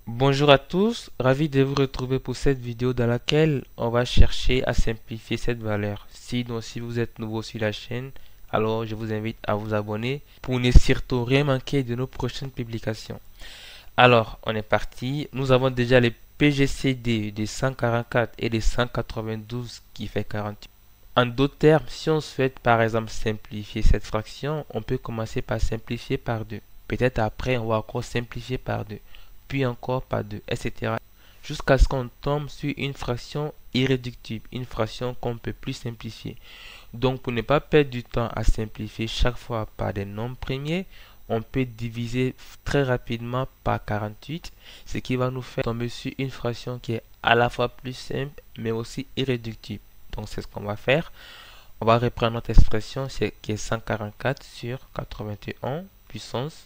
Bonjour à tous, ravi de vous retrouver pour cette vidéo dans laquelle on va chercher à simplifier cette valeur. Si vous êtes nouveau sur la chaîne, alors je vous invite à vous abonner pour ne surtout rien manquer de nos prochaines publications. Alors, on est parti. Nous avons déjà les PGCD des 144 et des 192 qui fait 48. En d'autres termes, si on souhaite par exemple simplifier cette fraction, on peut commencer par simplifier par 2. Peut-être après, on va encore simplifier par 2, puis encore par 2, etc. Jusqu'à ce qu'on tombe sur une fraction irréductible, une fraction qu'on ne peut plus simplifier. Donc, pour ne pas perdre du temps à simplifier chaque fois par des nombres premiers, on peut diviser très rapidement par 48, ce qui va nous faire tomber sur une fraction qui est à la fois plus simple, mais aussi irréductible. Donc, c'est ce qu'on va faire. On va reprendre notre expression qui est 144 sur 81 puissance.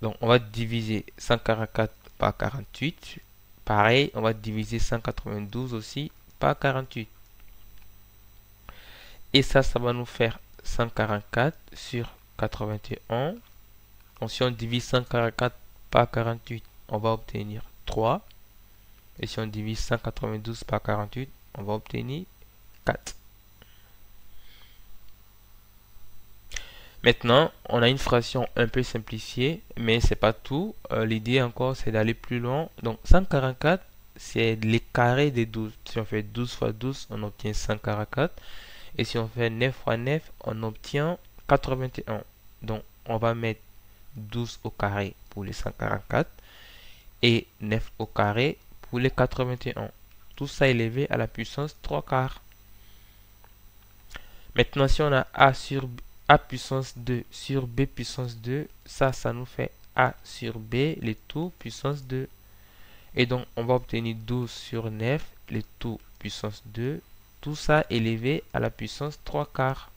Donc, on va diviser 144 par 48. Pareil, on va diviser 192 aussi par 48. Et ça va nous faire 144 sur 81. Donc, si on divise 144 par 48, on va obtenir 3. Et si on divise 192 par 48, on va obtenir 4. Maintenant, on a une fraction un peu simplifiée, mais c'est pas tout. L'idée encore, c'est d'aller plus loin. Donc, 144, c'est les carrés des 12. Si on fait 12 fois 12, on obtient 144. Et si on fait 9 fois 9, on obtient 81. Donc, on va mettre 12 au carré pour les 144 et 9 au carré pour les 81. Tout ça élevé à la puissance 3 quarts. Maintenant, si on a A sur A puissance 2 sur B puissance 2, ça nous fait A sur B, les tout puissance 2. Et donc, on va obtenir 12 sur 9, les tout puissance 2. Tout ça élevé à la puissance 3 quarts.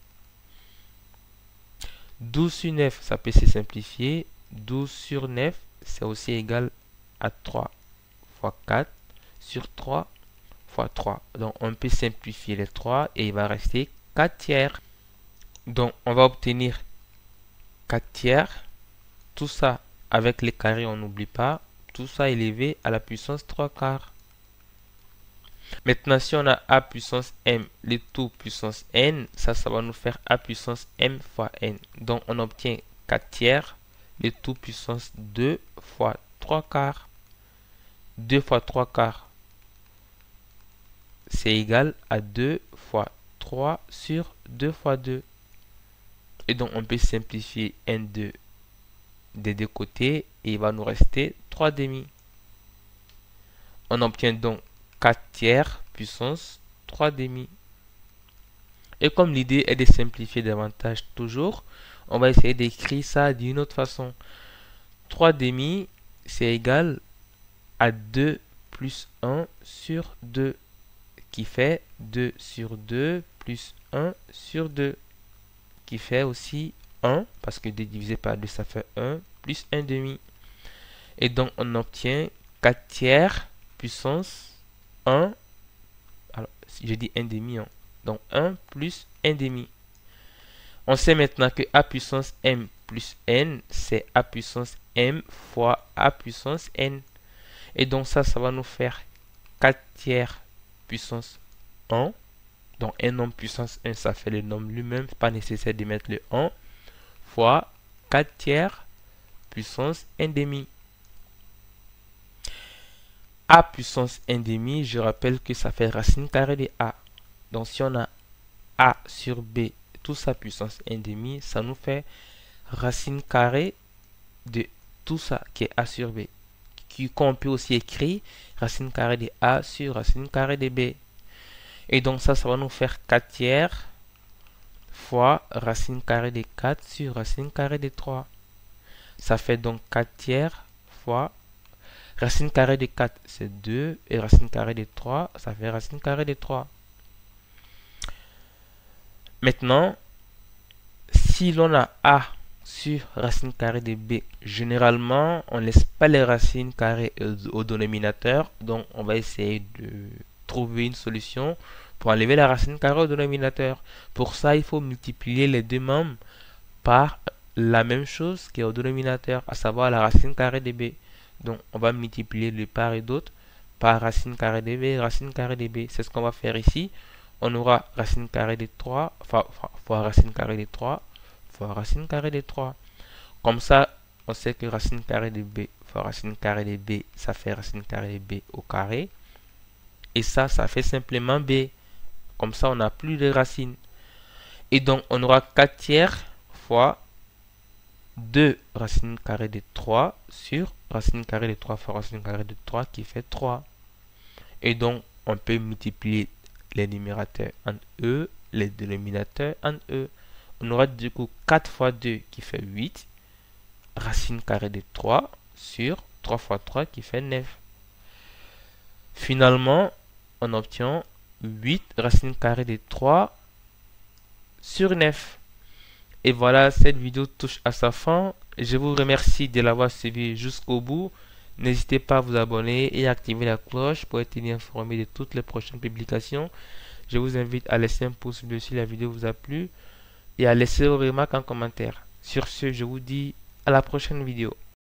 12 sur 9, ça peut se simplifier. 12 sur 9, c'est aussi égal à 3 fois 4 sur 3 fois 3. Donc, on peut simplifier les 3 et il va rester 4 tiers. Donc, on va obtenir 4 tiers. Tout ça avec les carrés, on n'oublie pas. Tout ça élevé à la puissance 3 quarts. Maintenant, si on a A puissance M, le tout puissance N, ça va nous faire A puissance M fois N. Donc, on obtient 4 tiers, le tout puissance 2 fois 3 quarts. 2 fois 3 quarts, c'est égal à 2 fois 3 sur 2 fois 2. Et donc, on peut simplifier N2 des deux côtés et il va nous rester 3 demi. On obtient donc 4 tiers puissance 3 demi. Et comme l'idée est de simplifier davantage toujours, on va essayer d'écrire ça d'une autre façon. 3 demi, c'est égal à 2 plus 1 sur 2, qui fait 2 sur 2 plus 1 sur 2, qui fait aussi 1, parce que 2 divisé par 2, ça fait 1, plus 1 demi. Et donc, on obtient 4 tiers puissance 1. Alors, si je dis 1 demi, hein. Donc 1 plus 1 demi. On sait maintenant que A puissance M plus N, c'est A puissance M fois A puissance N. Et donc ça va nous faire 4 tiers puissance 1. Donc un nombre puissance 1, ça fait le nombre lui-même. Pas nécessaire de mettre le 1 fois 4 tiers puissance 1 demi. A puissance 1 demi, je rappelle que ça fait racine carrée de A. Donc si on a A sur B, tout ça puissance 1 demi, ça nous fait racine carrée de tout ça qui est A sur B. Qu'on peut aussi écrire racine carrée de A sur racine carrée de B. Et donc ça va nous faire 4 tiers fois racine carrée de 4 sur racine carrée de 3. Ça fait donc 4 tiers fois racine carrée de 4, c'est 2. Et racine carrée de 3, ça fait racine carrée de 3. Maintenant, si l'on a A sur racine carrée de B, généralement, on ne laisse pas les racines carrées au dénominateur. Donc, on va essayer de trouver une solution pour enlever la racine carrée au dénominateur. Pour ça, il faut multiplier les deux membres par la même chose qui est au dénominateur, à savoir la racine carrée de B. Donc, on va multiplier de part et d'autre par racine carrée de b, racine carrée de b. C'est ce qu'on va faire ici. On aura racine carrée de 3, fois racine carrée de 3, fois racine carrée de 3. Comme ça, on sait que racine carrée de b fois racine carrée de b, ça fait racine carrée de b au carré. Et ça fait simplement b. Comme ça, on n'a plus de racines. Et donc, on aura 4 tiers fois 2 racine carrée de 3 sur racine carrée de 3 fois racine carrée de 3 qui fait 3. Et donc, on peut multiplier les numérateurs en e, les dénominateurs en e. On aura du coup 4 fois 2 qui fait 8, racine carrée de 3 sur 3 fois 3 qui fait 9. Finalement, on obtient 8 racine carrée de 3 sur 9. Et voilà, cette vidéo touche à sa fin. Je vous remercie de l'avoir suivi jusqu'au bout. N'hésitez pas à vous abonner et à activer la cloche pour être informé de toutes les prochaines publications. Je vous invite à laisser un pouce bleu si la vidéo vous a plu et à laisser vos remarques en commentaire. Sur ce, je vous dis à la prochaine vidéo.